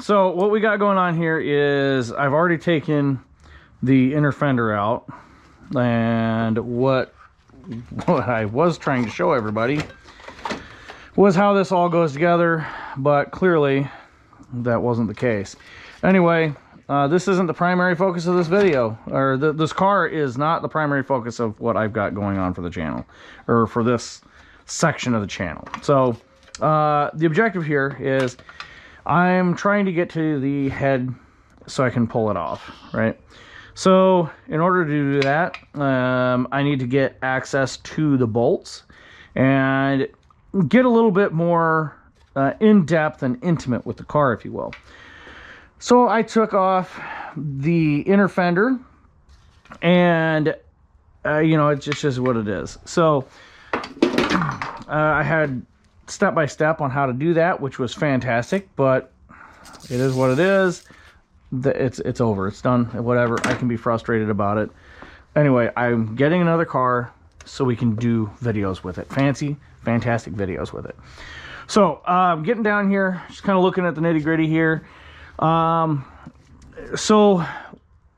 so what we got going on here is I've already taken the inner fender out, and what I was trying to show everybody was how this all goes together, but clearly that wasn't the case. Anyway, this isn't the primary focus of this video, or this car is not the primary focus of what I've got going on for the channel, or for this section of the channel. So the objective here is I'm trying to get to the head so I can pull it off, right? So in order to do that, I need to get access to the bolts and get a little bit more in-depth and intimate with the car, if you will. So I took off the inner fender, and you know, it's just what it is. So I had step-by-step on how to do that, which was fantastic, but it is what it is. It's over, it's done, whatever. I can be frustrated about it. Anyway, I'm getting another car so we can do videos with it. Fantastic videos with it. So getting down here, just kind of looking at the nitty-gritty here. So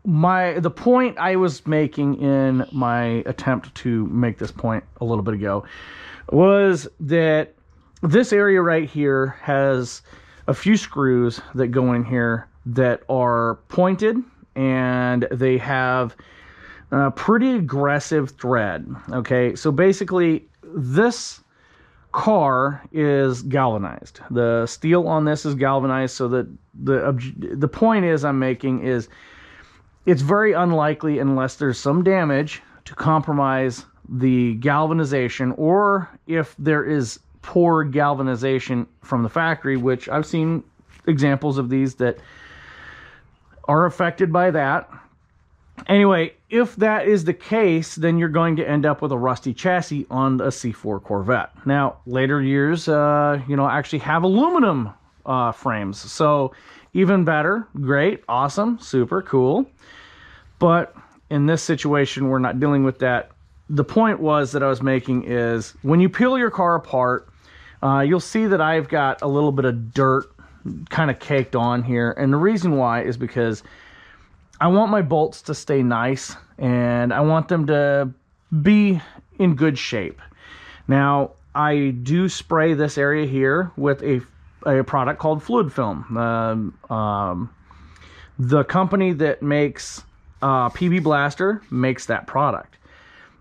the point I was making in my attempt to make this point a little bit ago was that this area right here has a few screws that go in here that are pointed, and they have a pretty aggressive thread. Okay, so basically this car is galvanized. The steel on this is galvanized, so that the point is I'm making is it's very unlikely, unless there's some damage, to compromise the galvanization, or if there is poor galvanization from the factory, which I've seen examples of these that are affected by that. Anyway, if that is the case, then you're going to end up with a rusty chassis on a C4 Corvette. Now, later years, you know, actually have aluminum frames. So even better, great, awesome, super cool. But in this situation, we're not dealing with that. The point was that I was making is when you peel your car apart, you'll see that I've got a little bit of dirt kind of caked on here. And the reason why is because I want my bolts to stay nice, and I want them to be in good shape. Now, I do spray this area here with a product called fluid film. The company that makes PB Blaster makes that product.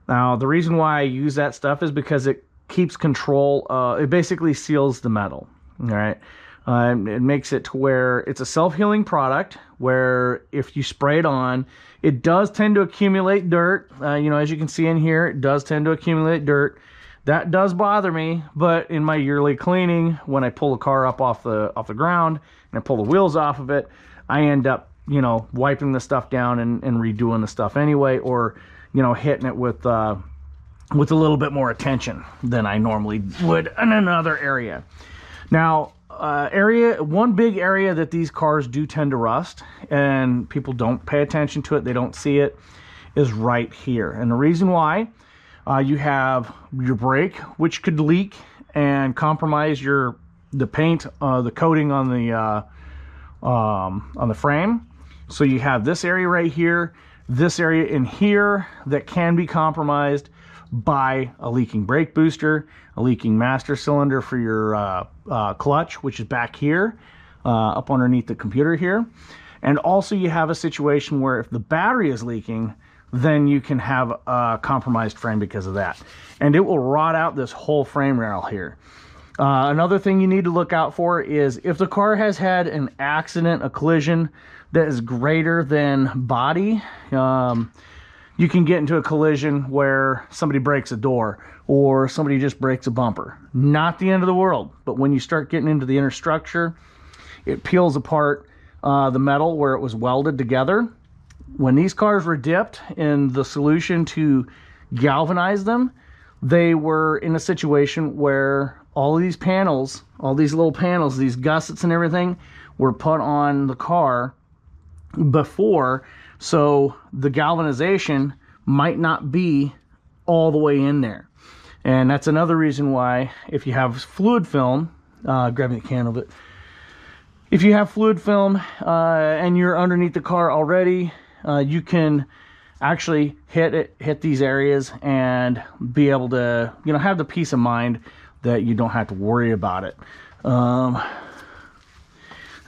Now, the reason why I use that stuff is because it keeps control. It basically seals the metal. All right. It makes it to where it's a self-healing product, where if you spray it on, it does tend to accumulate dirt. You know, as you can see in here, it does tend to accumulate dirt. That does bother me, but in my yearly cleaning, when I pull the car up off the ground and I pull the wheels off of it, I end up, you know, wiping the stuff down and redoing the stuff anyway, or, you know, hitting it with a little bit more attention than I normally would in another area. Now, one big area that these cars do tend to rust, and people don't pay attention to it, they don't see it, is right here. And the reason why, you have your brake, which could leak and compromise the paint, the coating on the frame. So you have this area right here, this area in here that can be compromised by a leaking brake booster, a leaking master cylinder for your clutch, which is back here, up underneath the computer here. And also you have a situation where if the battery is leaking, then you can have a compromised frame because of that. And it will rot out this whole frame rail here. Another thing you need to look out for is if the car has had an accident, a collision that is greater than body, you can get into a collision where somebody breaks a door or somebody just breaks a bumper. Not the end of the world, but when you start getting into the inner structure, it peels apart the metal where it was welded together. When these cars were dipped in the solution to galvanize them, they were in a situation where all of these panels, all these little panels, these gussets and everything were put on the car before, so the galvanization might not be all the way in there. And that's another reason why, if you have fluid film, grabbing the can of it, if you have fluid film and you're underneath the car already, you can actually hit these areas and be able to, you know, have the peace of mind that you don't have to worry about it.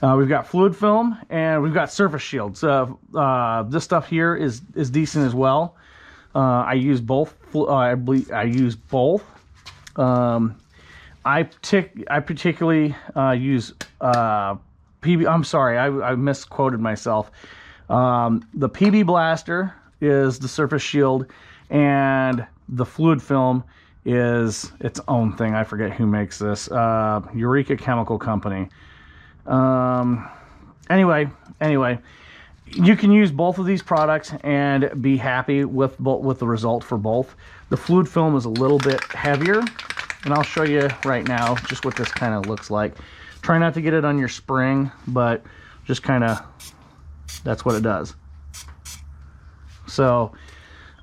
We've got fluid film and we've got surface shields. This stuff here is decent as well. I use both. I use both. I particularly use PB. I'm sorry, I misquoted myself. The PB Blaster is the surface shield, and the fluid film is its own thing. I forget who makes this. Eureka Chemical Company. Anyway, you can use both of these products and be happy with the result for both. The fluid film is a little bit heavier, and I'll show you right now just what this kind of looks like. Try not to get it on your spring, but just kind of, that's what it does. So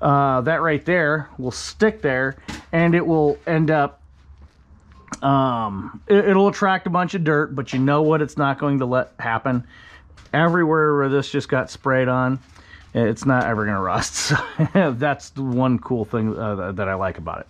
that right there will stick there, and it will end up, it'll attract a bunch of dirt, but you know what it's not going to let happen. Everywhere where this just got sprayed on, it's not ever going to rust. So that's the one cool thing that I like about it.